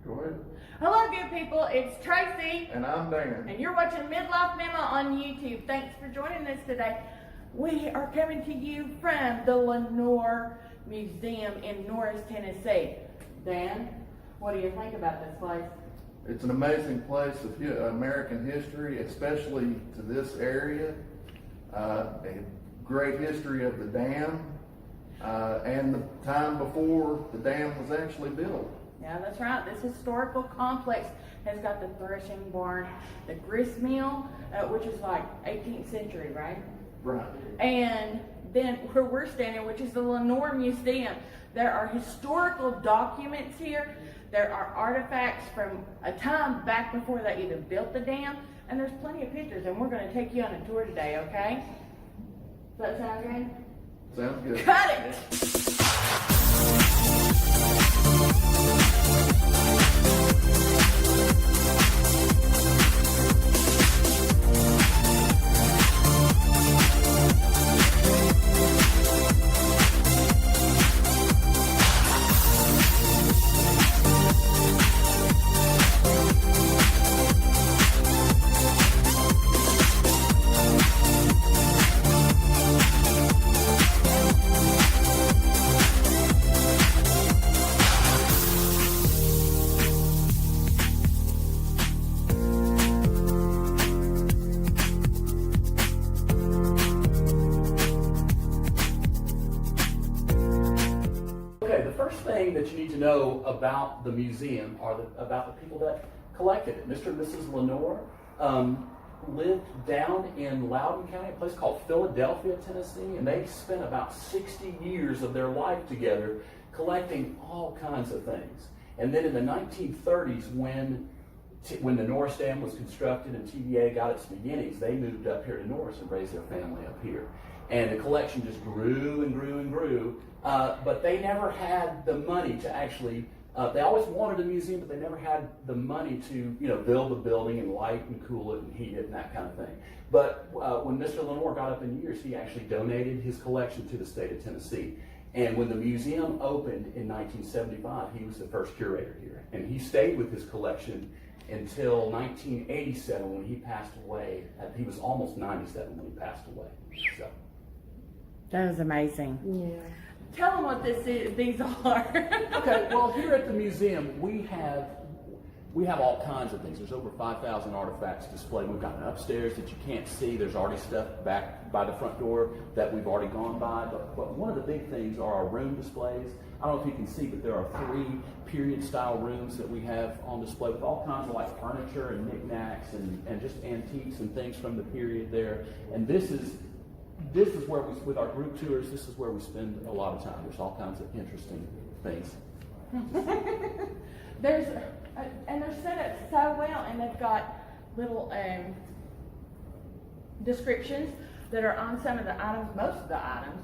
Go ahead. Hello, good people. It's Tracy. And I'm Dan. And you're watching Midlife Mamaw on YouTube. Thanks for joining us today. We are coming to you from the Lenoir Museum in Norris, Tennessee. Dan, what do you think about this place? It's an amazing place of American history, especially to this area. A great history of the dam and the time before the dam was actually built. Yeah, that's right. This historical complex has got the threshing barn, the grist mill, which is like 18th century, right? Right. And then where we're standing, which is the Lenoir Museum, there are historical documents here. There are artifacts from a time back before they even built the dam, and there's plenty of pictures, and we're going to take you on a tour today, okay? Does that sound good? Sounds good. Cut it! That you need to know about the museum are about the people that collected it. Mr. and Mrs. Lenoir lived down in Loudoun County, a place called Philadelphia, Tennessee, and they spent about 60 years of their life together collecting all kinds of things. And then in the 1930s, when the Norris Dam was constructed and TVA got its beginnings, they moved up here to Norris and raised their family up here. And the collection just grew and grew and grew. But they never had the money to actually, they always wanted a museum, but they never had the money to, build the building and light and cool it and heat it and that kind of thing. But when Mr. Lenoir got up in years, he actually donated his collection to the state of Tennessee. And when the museum opened in 1975, he was the first curator here. And he stayed with his collection until 1987 when he passed away. He was almost 97 when he passed away. So. That was amazing. Yeah. Tell them what these are. Okay, well, here at the museum, we have all kinds of things. There's over 5,000 artifacts displayed. We've got an upstairs that you can't see. There's already stuff back by the front door that we've already gone by. But one of the big things are our room displays. I don't know if you can see, but there are 3 period-style rooms that we have on display with all kinds of like furniture and knickknacks and just antiques and things from the period there. And this is where with our group tours, this is where we spend a lot of time. There's all kinds of interesting things. And they're set up so well, and they've got little descriptions that are on some of the items, most of the items,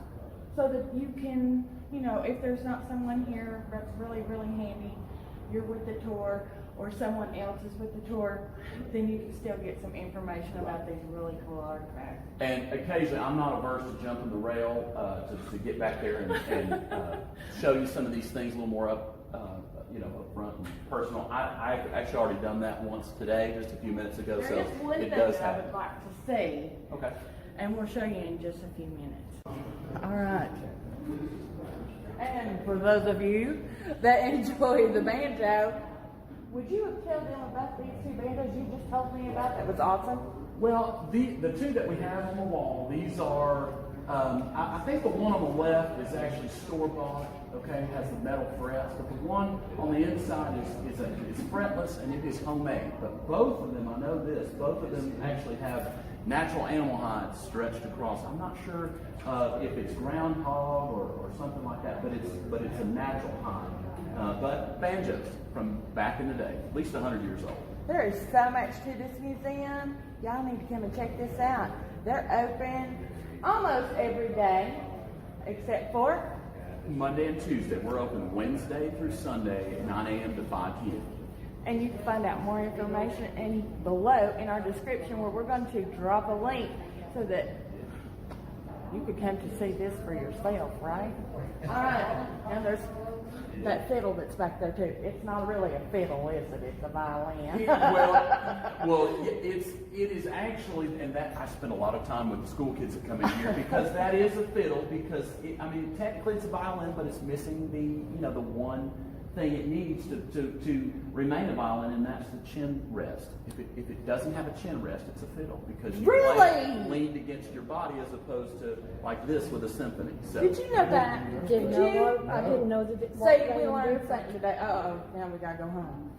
so that you can, if there's not someone here that's really, really handy, you're with the tour, or someone else is with the tour, then you can still get some information about these really cool artifacts. And occasionally, I'm not averse to jumping the rail to get back there and show you some of these things a little more up front and personal. I've actually already done that once today, just a few minutes ago. There is one thing that I would like to see. Okay. And we'll show you in just a few minutes. All right. And for those of you that enjoy the banjo, would you tell them about these 2 banjos you just told me about? That was awesome. Well, the 2 that we have on the wall, these are, I think the one on the left is actually store-bought, okay, has the metal frets, but the one on the inside is fretless and it is homemade. But both of them, I know this, both of them actually have natural animal hides stretched across. I'm not sure if it's groundhog or something like that, but it's a natural hide. But banjos from back in the day, at least 100 years old. There is so much to this museum. Y'all need to come and check this out. They're open almost every day, except for Monday and Tuesday. We're open Wednesday through Sunday, 9 a.m. to 5 p.m. And you can find out more information below in our description, where we're going to drop a link so that you could come to see this for yourself, right? All right. And that fiddle that's back there too. It's not really a fiddle, is it? It's a violin. It is actually, and that I spend a lot of time with the school kids that come in here because that is a fiddle. Because technically it's a violin, but it's missing the one thing it needs to remain a violin, and that's the chin rest. If it doesn't have a chin rest, it's a fiddle because you play it leaned against your body as opposed to like this with a symphony. So. Did you know that? Did you? I didn't know that it See, we learned something today. Now we gotta go home.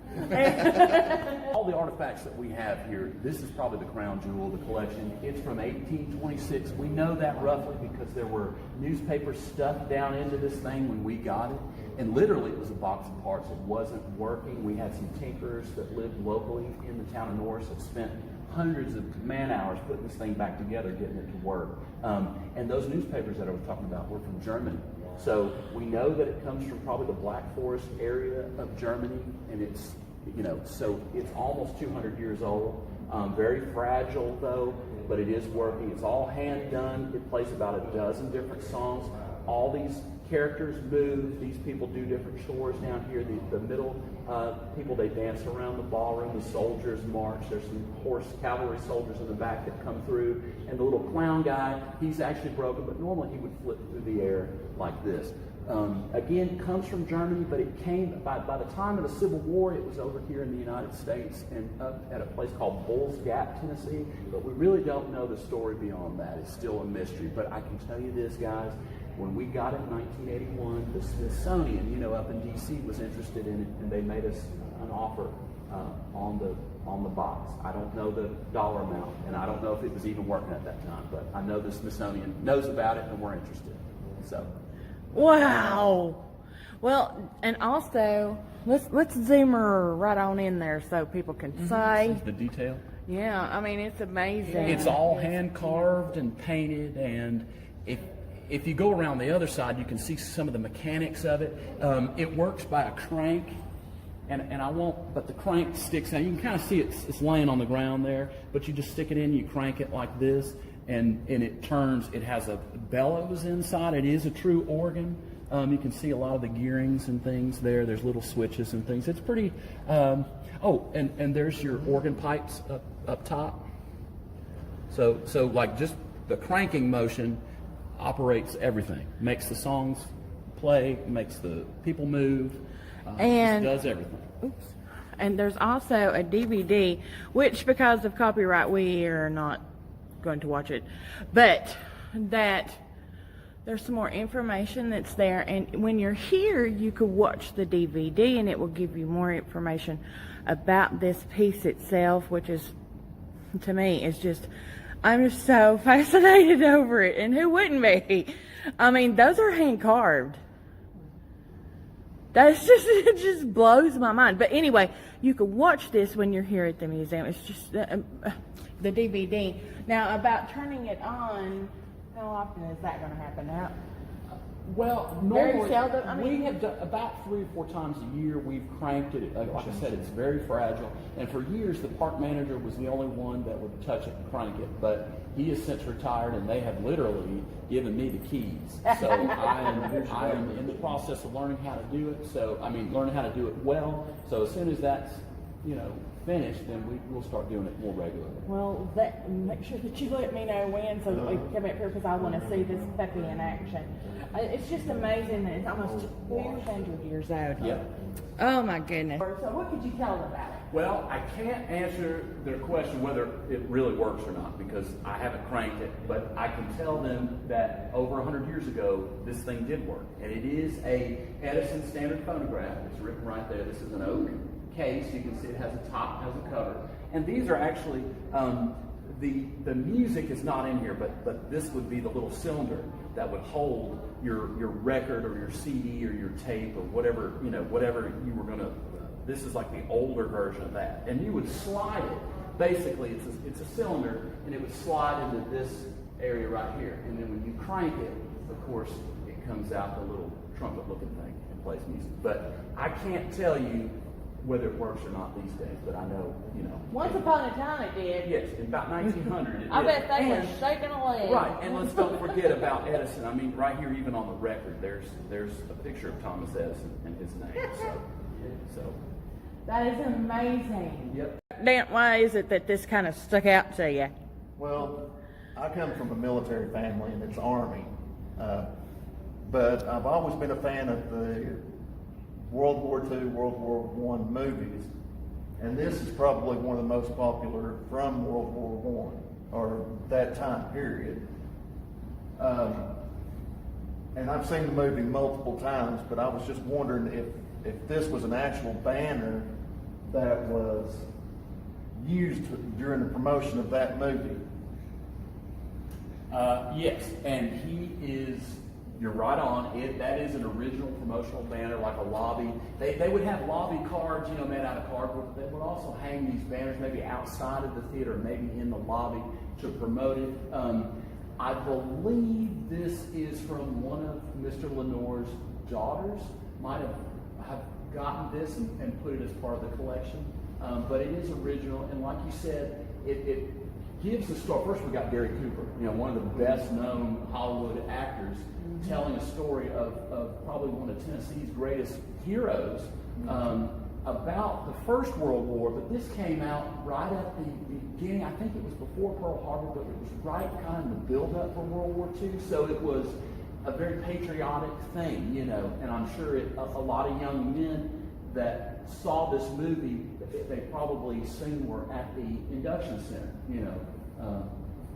All the artifacts that we have here, this is probably the crown jewel of the collection. It's from 1826. We know that roughly because there were newspapers stuffed down into this thing when we got it. And literally it was a box of parts. It wasn't working. We had some tinkerers that lived locally in the town of Norris that spent hundreds of man-hours putting this thing back together, getting it to work. And those newspapers that I was talking about were from Germany. So we know that it comes from probably the Black Forest area of Germany, and it's, so it's almost 200 years old. Very fragile though, but it is working. It's all hand done. It plays about a dozen different songs. All these characters move. These people do different chores down here. The middle people, they dance around the ballroom. The soldiers march. There's some horse cavalry soldiers in the back that come through. And the little clown guy, he's actually broken, but normally he would flip through the air like this. Again, comes from Germany, but it came, by the time of the Civil War, it was over here in the United States and up at a place called Bull's Gap, Tennessee. But we really don't know the story beyond that. It's still a mystery. But I can tell you this, guys. When we got it in 1981, the Smithsonian, up in D.C. was interested in it, and they made us an offer on the box. I don't know the dollar amount, and I don't know if it was even working at that time, but I know the Smithsonian knows about it, and we're interested. So, wow. Well, and also let's zoom her right on in there so people can say the detail. Yeah, it's amazing. It's all hand carved and painted, and if you go around the other side, you can see some of the mechanics of it. It works by a crank, and I won't, but the crank sticks out. You can kind of see it's laying on the ground there, but you just stick it in, you crank it like this, and it turns. It has a bellows inside. It is a true organ. You can see a lot of the gearings and things there. There's little switches and things. It's pretty, and there's your organ pipes up top. So like just the cranking motion operates everything, makes the songs play, makes the people move, and just does everything. Oops. And there's also a DVD, which because of copyright we are not going to watch it, but that there's some more information that's there, and when you're here you could watch the DVD and it will give you more information about this piece itself, which is, to me, is just, I'm just so fascinated over it, and who wouldn't be? Those are hand carved. It just blows my mind. But anyway, you can watch this when you're here at the museum. It's just the DVD. Now, about turning it on, how often is that going to happen now? Well, very normally, seldom. We have done about 3 or 4 times a year. We've cranked it. Like I said, it's very fragile. And for years, the park manager was the only one that would touch it and crank it. But he has since retired, and they have literally given me the keys. So I am in the process of learning how to do it. So learning how to do it well. So as soon as that's finished, then we'll start doing it more regularly. Well, make sure that you let me know when so that we can come up here, because I want to see this puppy in action. It's just amazing that it's almost 200 years old. Yeah. Oh my goodness. So what could you tell them about it? Well, I can't answer their question whether it really works or not because I haven't cranked it, but I can tell them that over 100 years ago, this thing did work. And it is a Edison standard phonograph. It's written right there. This is an oak case. You can see it has a top, has a cover. And these are actually, the music is not in here, but this would be the little cylinder that would hold your record or your CD or your tape or whatever, whatever you were going to, this is like the older version of that. And you would slide it. Basically, it's a cylinder, and it would slide into this area right here. And then when you crank it, of course, it comes out the little trumpet-looking thing and plays music. But I can't tell you whether it works or not these days, but I know, Once upon a time it did. Yes, in about 1900 it I did. bet they were And- shaking a leg. Right, and let's don't forget about Edison. I mean, right here, even on the record, there's a picture of Thomas Edison and his name. So That is amazing. yep. Dan, why is it that this kind of stuck out to you? Well, I come from a military family and it's Army. But I've always been a fan of the World War II, World War I movies. And this is probably one of the most popular from World War I, or that time period. And I've seen the movie multiple times, but I was just wondering if this was an actual banner that was used during the promotion of that movie. Yes, and you're right on. That is an original promotional banner, like a lobby. They would have lobby cards, made out of cardboard, but they would also hang these banners maybe outside of the theater, maybe in the lobby to promote it. I believe this is from one of Mr. Lenoir's daughters, might have gotten this and put it as part of the collection. But it is original, and like you said, it gives the story. First, we got Gary Cooper, one of the best-known Hollywood actors, telling a story of probably one of Tennessee's greatest heroes about the First World War. But this came out right at the beginning. I think it was before Pearl Harbor, but it was right kind of the build-up for World War II. So it was a very patriotic thing, and I'm sure a lot of young men that saw this movie, they probably soon were at the induction center,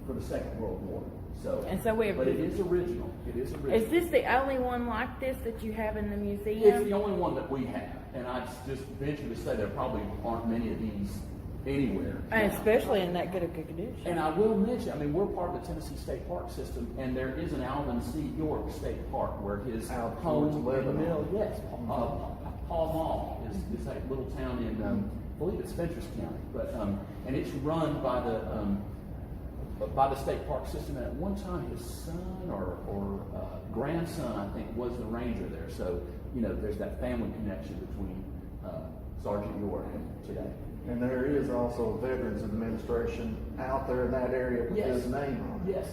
for the Second World War. But it is original. It is original. Is this the only one like this that you have in the It's museum? the only one that we have, and I just venture to say there probably aren't many of these anywhere. And especially in that good a condition. And I will mention, we're part of the Tennessee State Park system, and there is an Alvin C. York State Park where his Out home towards in Lebanon. the middle. Yes, Mamaw is that little town in, I believe it's Fentress County, but and it's run by the state park system. And at one time, his son or grandson, I think, was the ranger there. So there's that family connection between Sergeant York and today. And there is also a Veterans Administration out there in that area with his name on it. Yes.